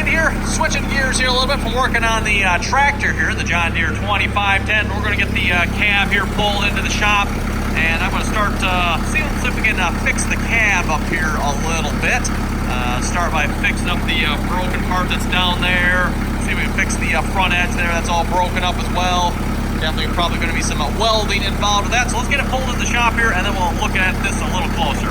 Alright, here, switching gears here a little bit from working on the tractor here, the John Deere 2510. We're going to get the cab here pulled into the shop, and I'm going to start seeing if we can fix the cab up here a little bit. Start by fixing up the broken part that's down there. See if we can fix the front edge there, that's all broken up as well. Definitely probably going to be some welding involved with that, so let's get it pulled in the shop here, and then we'll look at this a little closer.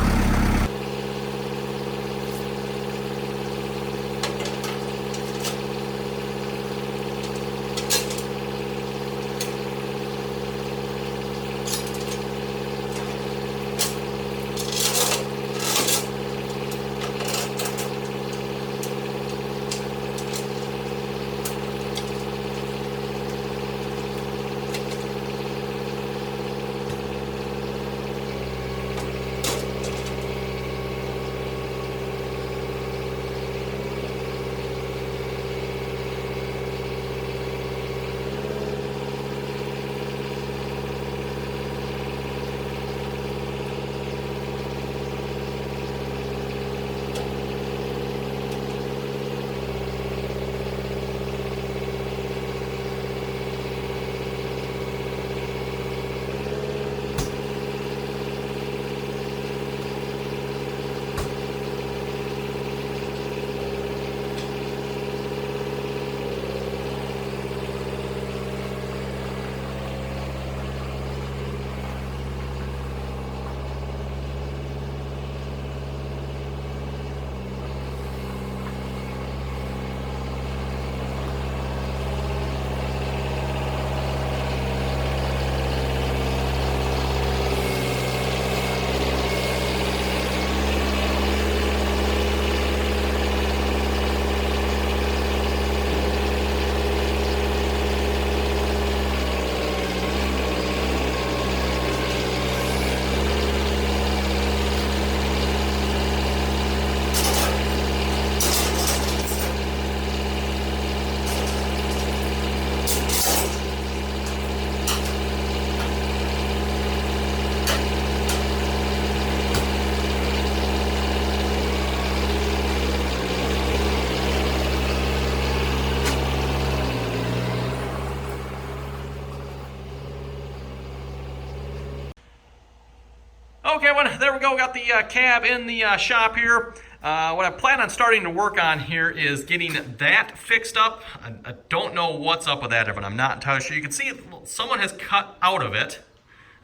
Okay, well, there we go. Got the cab in the shop here. What I plan on starting to work on here is getting that fixed up. I don't know what's up with that, Evan. I'm not entirely sure. You can see someone has cut out of it.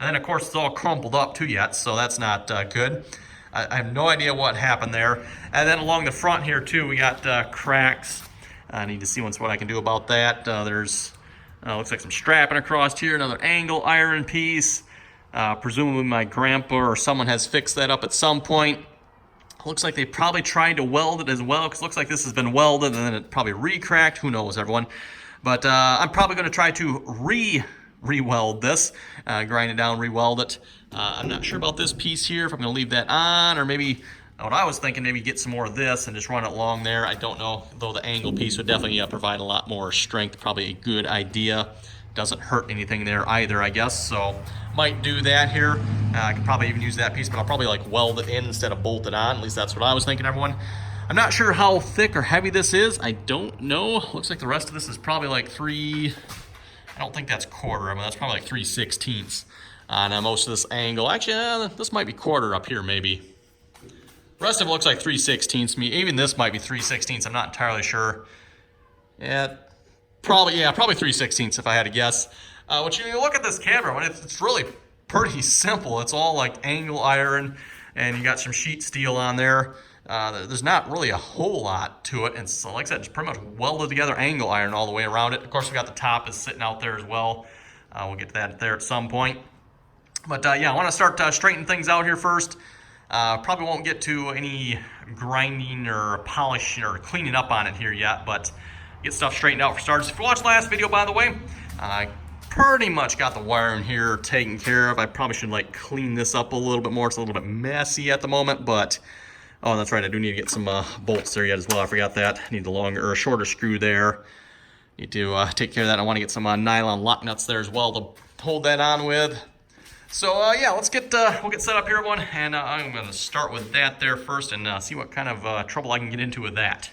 And then, of course, it's all crumpled up too yet, so that's not good. I have no idea what happened there. And then along the front here, too, we got cracks. I need to see what I can do about that. There's, looks like some strapping across here, another angle iron piece. Presumably my grandpa or someone has fixed that up at some point. Looks like they probably tried to weld it as well, because it looks like this has been welded and then it probably re-cracked. Who knows, everyone? But I'm probably going to try to re-weld this, grind it down, re-weld it. I'm not sure about this piece here, if I'm going to leave that on, or maybe what I was thinking, maybe get some more of this and just run it along there. I don't know, though the angle piece would definitely provide a lot more strength. Probably a good idea. Doesn't hurt anything there either, I guess, so might do that here. I could probably even use that piece, but I'll probably like weld it in instead of bolt it on. At least that's what I was thinking, everyone. I'm not sure how thick or heavy this is. I don't know. Looks like the rest of this is probably like I don't think that's quarter. I mean, that's probably like 3/16 on most of this angle. Actually, this might be quarter up here, maybe. The rest of it looks like 3/16 to me. Even this might be 3/16. I'm not entirely sure. Yeah. Probably 3/16 if I had to guess. When you look at this camera, it's really pretty simple. It's all like angle iron, and you got some sheet steel on there. There's not really a whole lot to it, and so like I said, it's pretty much welded together angle iron all the way around it. Of course, we got the top is sitting out there as well. We'll get to that there at some point. But yeah, I want to start straightening things out here first. Probably won't get to any grinding or polishing or cleaning up on it here yet, but get stuff straightened out for starters. If you watched the last video, by the way, I pretty much got the wiring here taken care of. I probably should like clean this up a little bit more. It's a little bit messy at the moment, but oh, that's right, I do need to get some bolts there yet as well. I forgot that. I need the longer or shorter screw there. Need to take care of that. I want to get some nylon lock nuts there as well to hold that on with. So yeah, we'll get set up here, everyone, and I'm going to start with that there first and see what kind of trouble I can get into with that.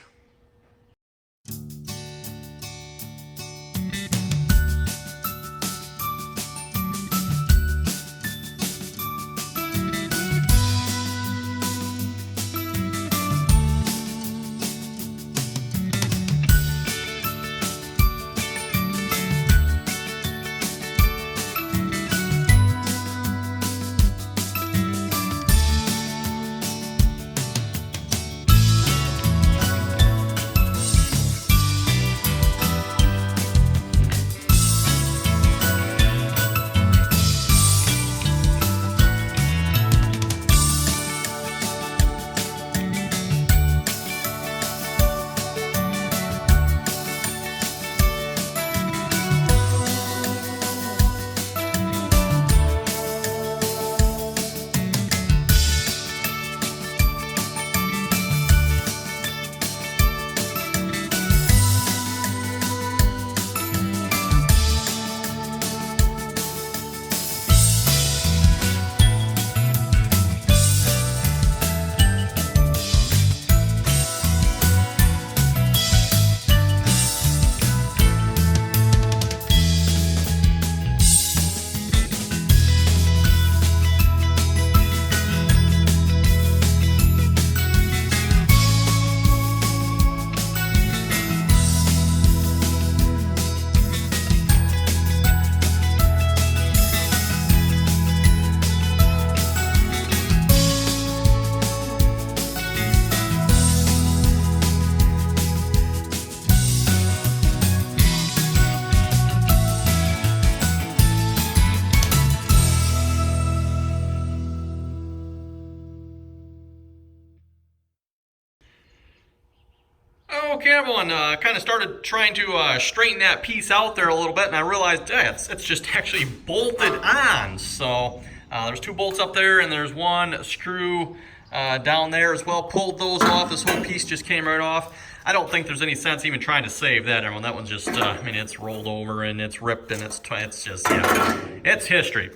Okay, everyone, kind of started trying to straighten that piece out there a little bit, and I realized it's just actually bolted on. So there's 2 bolts up there, and there's 1 screw down there as well. Pulled those off. This whole piece just came right off. I don't think there's any sense even trying to save that, everyone. That one's just, I mean, it's rolled over and it's ripped and it's just, yeah, it's history.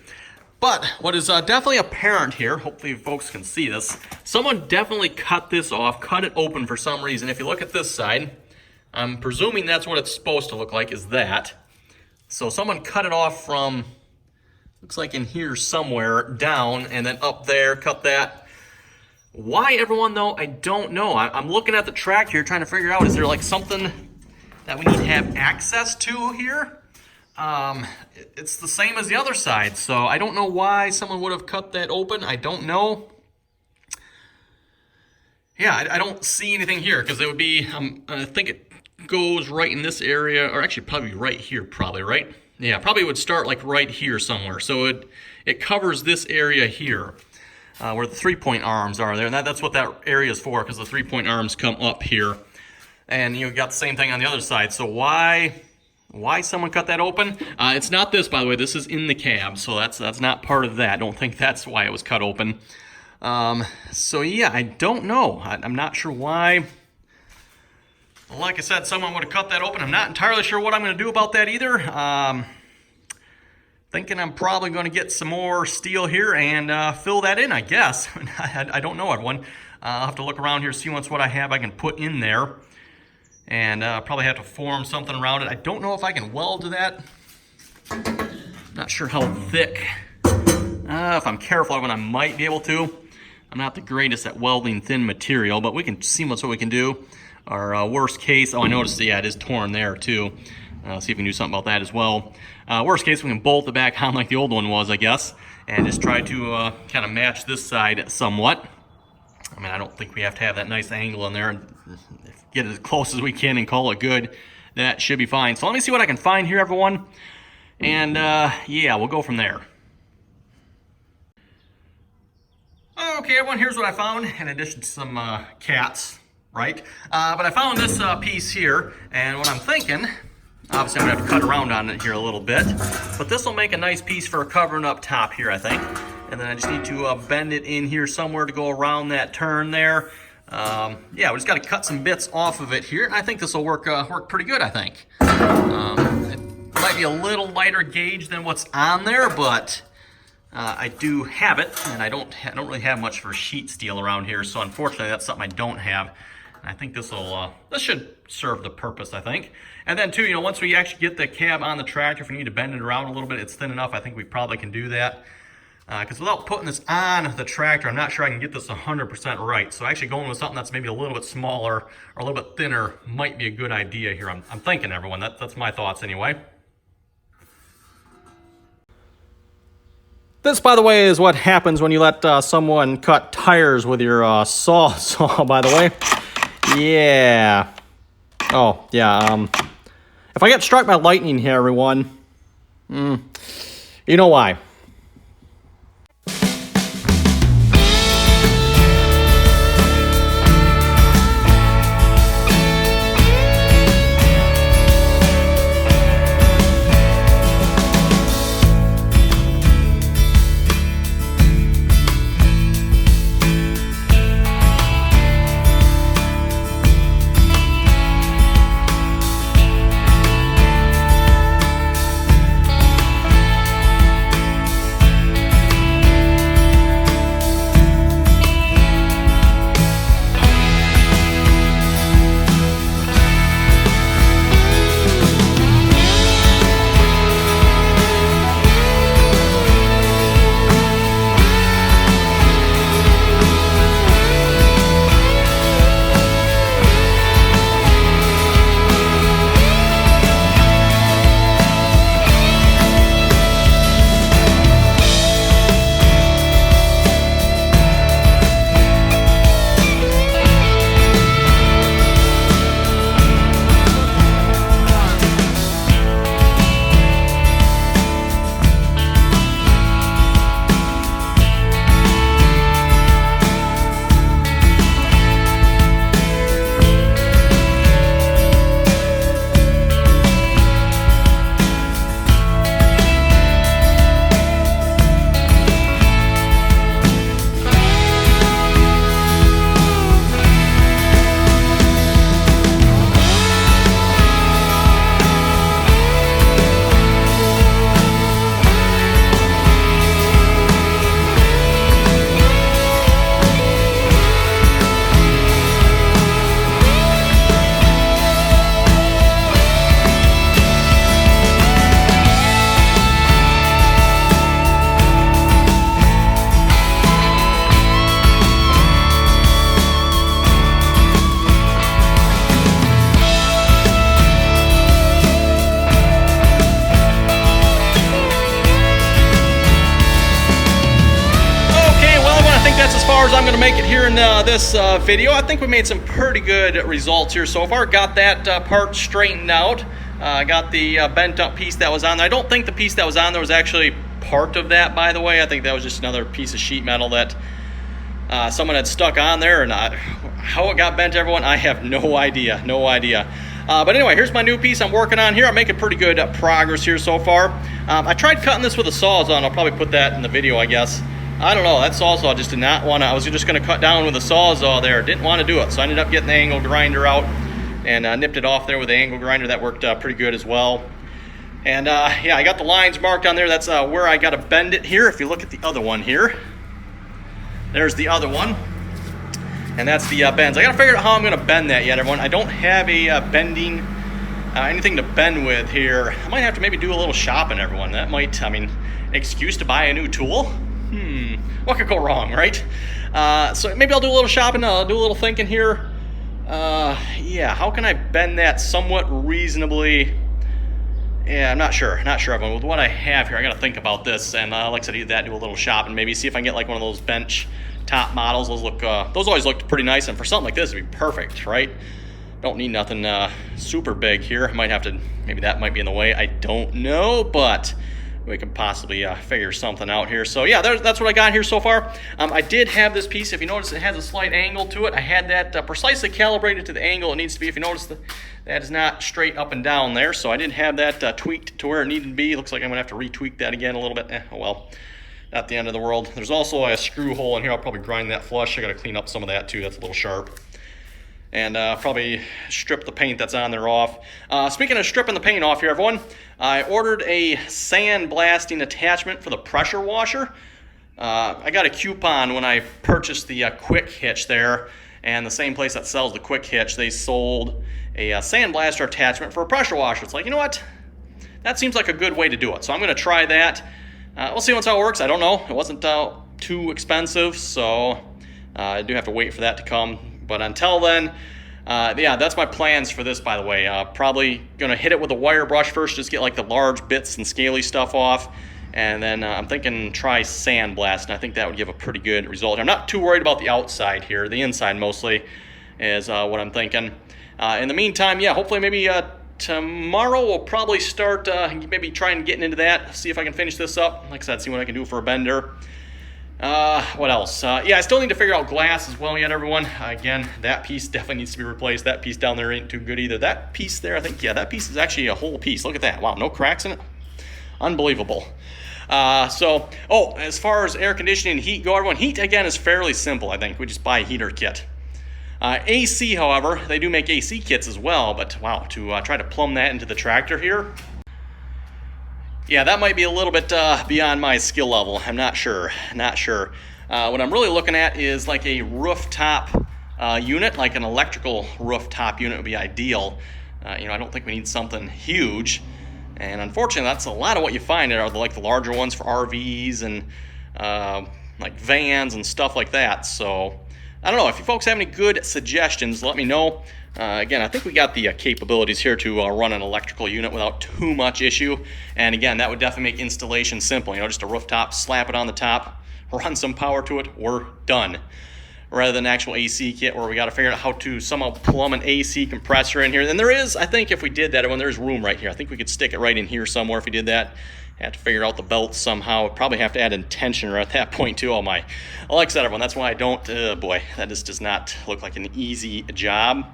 But what is definitely apparent here, hopefully folks can see this, someone definitely cut this off, cut it open for some reason. If you look at this side, I'm presuming that's what it's supposed to look like, is that. So someone cut it off from, looks like in here somewhere, down, and then up there, cut that. Why, everyone, though, I don't know. I'm looking at the tractor here, trying to figure out, is there like something that we need to have access to here? It's the same as the other side, so I don't know why someone would have cut that open. I don't know. Yeah, I don't see anything here, because it would be, I think it goes right in this area, or actually probably right here, probably, right? Yeah, probably would start like right here somewhere. So it covers this area here. Where the 3-point arms are there, and that's what that area is for, because the 3-point arms come up here, and you got the same thing on the other side. So why someone cut that open? It's not this, by the way. This is in the cab, so that's not part of that. I don't think that's why it was cut open. So yeah, I don't know. I'm not sure why. Like I said, someone would have cut that open. I'm not entirely sure what I'm going to do about that either. Thinking I'm probably going to get some more steel here and fill that in, I guess. I don't know, everyone. I'll have to look around here, see what I have I can put in there. And probably have to form something around it. I don't know if I can weld to that. Not sure how thick. If I'm careful, I might be able to. I'm not the greatest at welding thin material, but we can see what we can do. Our worst case, I noticed, yeah, it is torn there too. See if we can do something about that as well. Worst case, we can bolt the back on like the old one was, I guess, and just try to kind of match this side somewhat. I mean, I don't think we have to have that nice angle in there, and get as close as we can and call it good. That should be fine. So let me see what I can find here, everyone, and yeah, we'll go from there. Okay, everyone, here's what I found in addition to some cats, right? But I found this piece here, and what I'm thinking, obviously I'm going to have to cut around on it here a little bit, but this will make a nice piece for covering up top here, I think. And then I just need to bend it in here somewhere to go around that turn there. Yeah, we just got to cut some bits off of it here. I think this will work pretty good, I think. It might be a little lighter gauge than what's on there, but I do have it, and I don't really have much for sheet steel around here, so unfortunately that's something I don't have. And I think this should serve the purpose, I think. And then too, once we actually get the cab on the tractor, if we need to bend it around a little bit, it's thin enough, I think we probably can do that. Because without putting this on the tractor, I'm not sure I can get this 100% right. So actually going with something that's maybe a little bit smaller or a little bit thinner might be a good idea here. I'm thinking, everyone. That's my thoughts anyway. This, by the way, is what happens when you let someone cut tires with your saw, by the way. Yeah. Oh, yeah. If I get struck by lightning here, everyone, you know why. make it here in this video. I think we made some pretty good results here so far. Got that part straightened out. Got the bent up piece that was on there. I don't think the piece that was on there was actually part of that, by the way. I think that was just another piece of sheet metal that someone had stuck on there, and how it got bent, everyone, I have no idea. But anyway, here's my new piece I'm working on here. I'm making pretty good progress here so far. I tried cutting this with a Sawzall. I'll probably put that in the video, I guess. I don't know, that Sawzall just did not want to. I was just going to cut down with a Sawzall there. Didn't want to do it, so I ended up getting the angle grinder out and nipped it off there with the angle grinder. That worked pretty good as well. And yeah, I got the lines marked on there. That's where I got to bend it here. If you look at the other one here, there's the other one. And that's the bends. I got to figure out how I'm going to bend that yet, everyone. I don't have a bending, anything to bend with here. I might have to maybe do a little shopping, everyone. That might, I mean, an excuse to buy a new tool. What could go wrong, right? So maybe I'll do a little shopping. I'll do a little thinking here. Yeah, how can I bend that somewhat reasonably? Yeah, I'm not sure, everyone. With what I have here, I got to think about this. And like I said, either that, do a little shopping, maybe see if I can get like one of those bench top models. Those look, those always looked pretty nice, and for something like this, it'd be perfect, right? Don't need nothing super big here. I might have to, maybe that might be in the way. I don't know, but we could possibly figure something out here. So yeah, that's what I got here so far. I did have this piece. If you notice, it has a slight angle to it. I had that precisely calibrated to the angle it needs to be. If you notice, that is not straight up and down there. So I did have that tweaked to where it needed to be. Looks like I'm gonna have to retweak that again a little bit. Oh well, not the end of the world. There's also a screw hole in here. I'll probably grind that flush. I gotta clean up some of that too. That's a little sharp. And probably strip the paint that's on there off. Speaking of stripping the paint off here, everyone, I ordered a sandblasting attachment for the pressure washer. I got a coupon when I purchased the quick hitch there, and the same place that sells the quick hitch, they sold a sandblaster attachment for a pressure washer. It's like, you know what? That seems like a good way to do it. So I'm gonna try that. We'll see how it works. I don't know. It wasn't too expensive, so I do have to wait for that to come. But until then, yeah, that's my plans for this, by the way. Probably gonna hit it with a wire brush first, just get like the large bits and scaly stuff off. And then I'm thinking try sandblast, and I think that would give a pretty good result. I'm not too worried about the outside here. The inside mostly is what I'm thinking. In the meantime, yeah, hopefully maybe tomorrow we'll probably start maybe trying getting into that, see if I can finish this up. Like I said, see what I can do for a bender. What else? Yeah, I still need to figure out glass as well yet, everyone. Again, that piece definitely needs to be replaced. That piece down there ain't too good either. That piece there, I think, yeah, that piece is actually a whole piece. Look at that. Wow, no cracks in it. Unbelievable. So, as far as air conditioning and heat go, everyone, heat, again, is fairly simple, I think. We just buy a heater kit. AC, however, they do make AC kits as well, but wow, to try to plumb that into the tractor here, yeah, that might be a little bit beyond my skill level. I'm not sure. What I'm really looking at is like a rooftop unit, like an electrical rooftop unit would be ideal. You know, I don't think we need something huge. And unfortunately, that's a lot of what you find are like the larger ones for RVs and like vans and stuff like that. So I don't know. If you folks have any good suggestions, let me know. Again, I think we got the capabilities here to run an electrical unit without too much issue. And again, that would definitely make installation simple. You know, just a rooftop, slap it on the top, run some power to it, we're done. Rather than an actual AC kit where we got to figure out how to somehow plumb an AC compressor in here. And there is, I think if we did that, when there's room right here, I think we could stick it right in here somewhere if we did that. Have to figure out the belts somehow. Probably have to add a tensioner at that point too. Oh my, like I said, everyone, that's why I don't, boy, that just does not look like an easy job.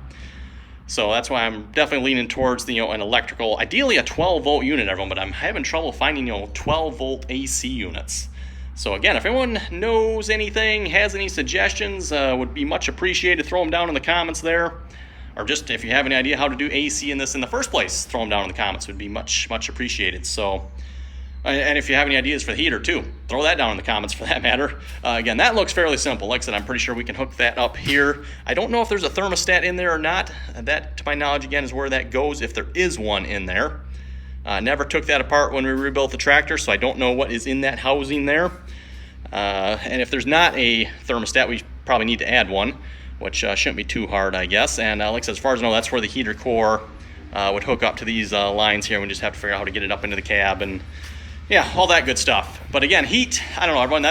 So that's why I'm definitely leaning towards the, an electrical, ideally a 12 volt unit, everyone, but I'm having trouble finding, 12 volt AC units. So again, if anyone knows anything, has any suggestions, would be much appreciated. Throw them down in the comments there. Or just if you have any idea how to do AC in this in the first place, throw them down in the comments. Would be much appreciated. So, and if you have any ideas for the heater too, throw that down in the comments for that matter. Again, that looks fairly simple. Like I said, I'm pretty sure we can hook that up here. I don't know if there's a thermostat in there or not. That, to my knowledge, again, is where that goes if there is one in there. Never took that apart when we rebuilt the tractor, so I don't know what is in that housing there. And if there's not a thermostat, we probably need to add one, which shouldn't be too hard, I guess. And like I said, as far as I know, that's where the heater core would hook up to these lines here. We just have to figure out how to get it up into the cab and, yeah, all that good stuff. But again, heat, I don't know, everyone,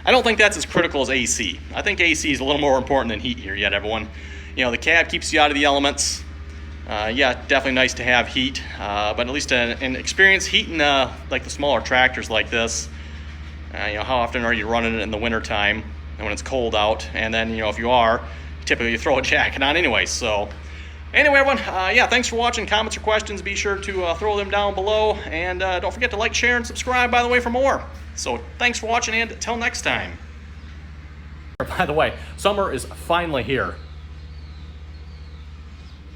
I don't think that's as critical as AC. I think AC is a little more important than heat here yet, everyone. You know, the cab keeps you out of the elements. Yeah, definitely nice to have heat, but at least an experience heating like the smaller tractors like this. You know, how often are you running it in the winter time and when it's cold out? And then, you know, if you are, typically you throw a jacket on anyway. So anyway, everyone, yeah, thanks for watching. Comments or questions, be sure to throw them down below. And don't forget to like, share, and subscribe, by the way, for more. So thanks for watching, and until next time. By the way, summer is finally here.